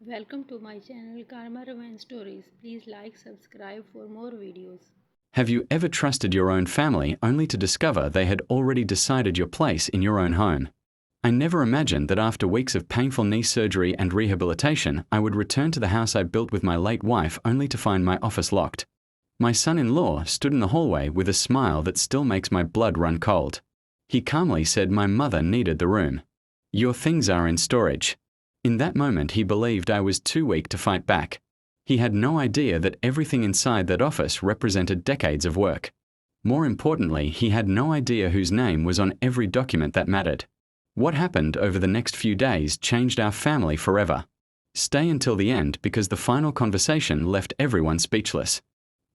Welcome to my channel Karmarevengestories. Please like, subscribe for more videos. Have you ever trusted your own family only to discover they had already decided your place in your own home? I never imagined that after weeks of painful knee surgery and rehabilitation, I would return to the house I built with my late wife only to find my office locked. My son-in-law stood in the hallway with a smile that still makes my blood run cold. He calmly said my mother needed the room. "Your things are in storage." In that moment, he believed I was too weak to fight back. He had no idea that everything inside that office represented decades of work. More importantly, he had no idea whose name was on every document that mattered. What happened over the next few days changed our family forever. Stay until the end because the final conversation left everyone speechless.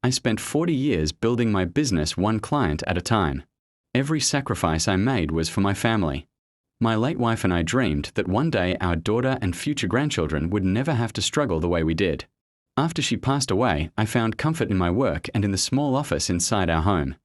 I spent 40 years building my business one client at a time. Every sacrifice I made was for my family. My late wife and I dreamed that one day our daughter and future grandchildren would never have to struggle the way we did. After she passed away, I found comfort in my work and in the small office inside our home.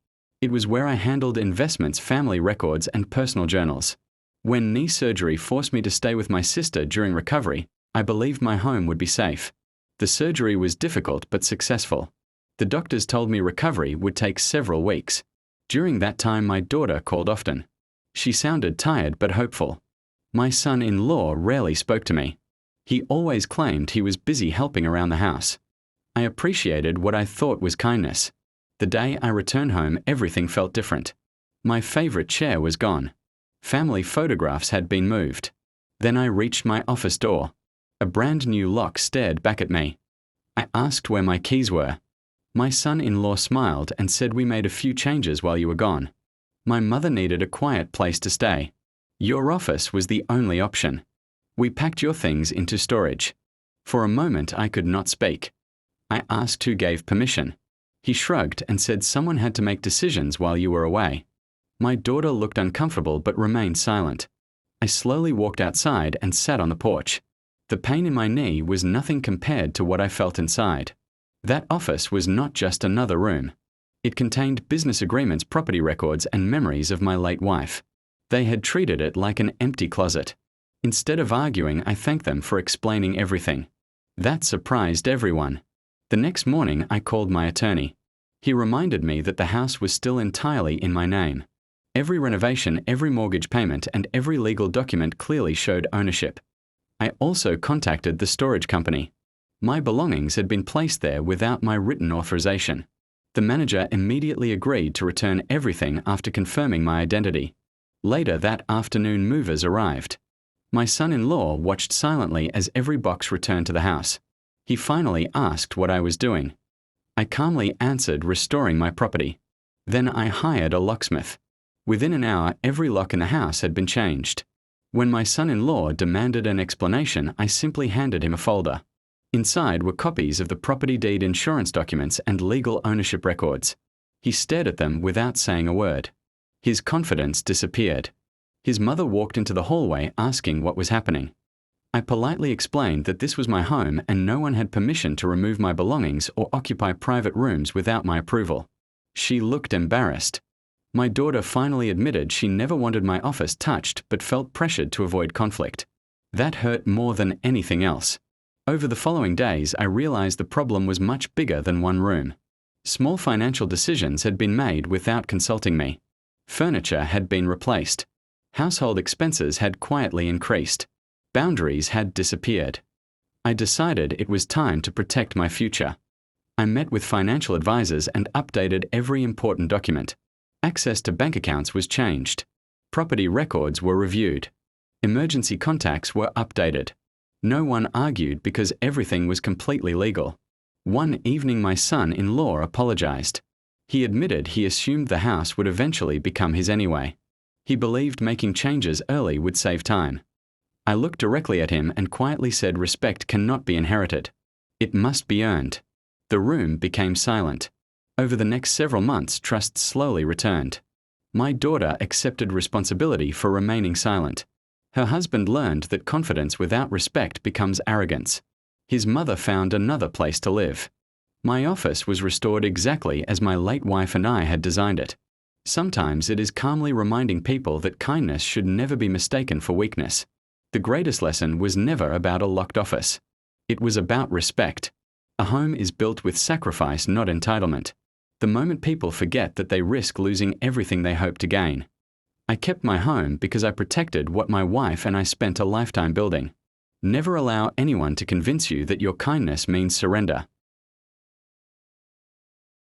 It was where I handled investments, family records, and personal journals. When knee surgery forced me to stay with my sister during recovery, I believed my home would be safe. The surgery was difficult but successful. The doctors told me recovery would take several weeks. During that time, my daughter called often. She sounded tired but hopeful. My son-in-law rarely spoke to me. He always claimed he was busy helping around the house. I appreciated what I thought was kindness. The day I returned home, everything felt different. My favorite chair was gone. Family photographs had been moved. Then I reached my office door. A brand new lock stared back at me. I asked where my keys were. My son-in-law smiled and said we made a few changes while you were gone. My mother needed a quiet place to stay. Your office was the only option. We packed your things into storage. For a moment, I could not speak. I asked who gave permission. He shrugged and said someone had to make decisions while you were away. My daughter looked uncomfortable but remained silent. I slowly walked outside and sat on the porch. The pain in my knee was nothing compared to what I felt inside. That office was not just another room. It contained business agreements, property records, and memories of my late wife. They had treated it like an empty closet. Instead of arguing, I thanked them for explaining everything. That surprised everyone. The next morning, I called my attorney. He reminded me that the house was still entirely in my name. Every renovation, every mortgage payment, and every legal document clearly showed ownership. I also contacted the storage company. My belongings had been placed there without my written authorization. The manager immediately agreed to return everything after confirming my identity. Later that afternoon, movers arrived. My son-in-law watched silently as every box returned to the house. He finally asked what I was doing. I calmly answered, restoring my property. Then I hired a locksmith. Within an hour, every lock in the house had been changed. When my son-in-law demanded an explanation, I simply handed him a folder. Inside were copies of the property deed, insurance documents, and legal ownership records. He stared at them without saying a word. His confidence disappeared. His mother walked into the hallway asking what was happening. I politely explained that this was my home and no one had permission to remove my belongings or occupy private rooms without my approval. She looked embarrassed. My daughter finally admitted she never wanted my office touched but felt pressured to avoid conflict. That hurt more than anything else. Over the following days, I realized the problem was much bigger than one room. Small financial decisions had been made without consulting me. Furniture had been replaced. Household expenses had quietly increased. Boundaries had disappeared. I decided it was time to protect my future. I met with financial advisors and updated every important document. Access to bank accounts was changed. Property records were reviewed. Emergency contacts were updated. No one argued because everything was completely legal. One evening, my son-in-law apologized. He admitted he assumed the house would eventually become his anyway. He believed making changes early would save time. I looked directly at him and quietly said respect cannot be inherited. It must be earned. The room became silent. Over the next several months, trust slowly returned. My daughter accepted responsibility for remaining silent. Her husband learned that confidence without respect becomes arrogance. His mother found another place to live. My office was restored exactly as my late wife and I had designed it. Sometimes it is calmly reminding people that kindness should never be mistaken for weakness. The greatest lesson was never about a locked office. It was about respect. A home is built with sacrifice, not entitlement. The moment people forget that they risk losing everything they hope to gain. I kept my home because I protected what my wife and I spent a lifetime building. Never allow anyone to convince you that your kindness means surrender.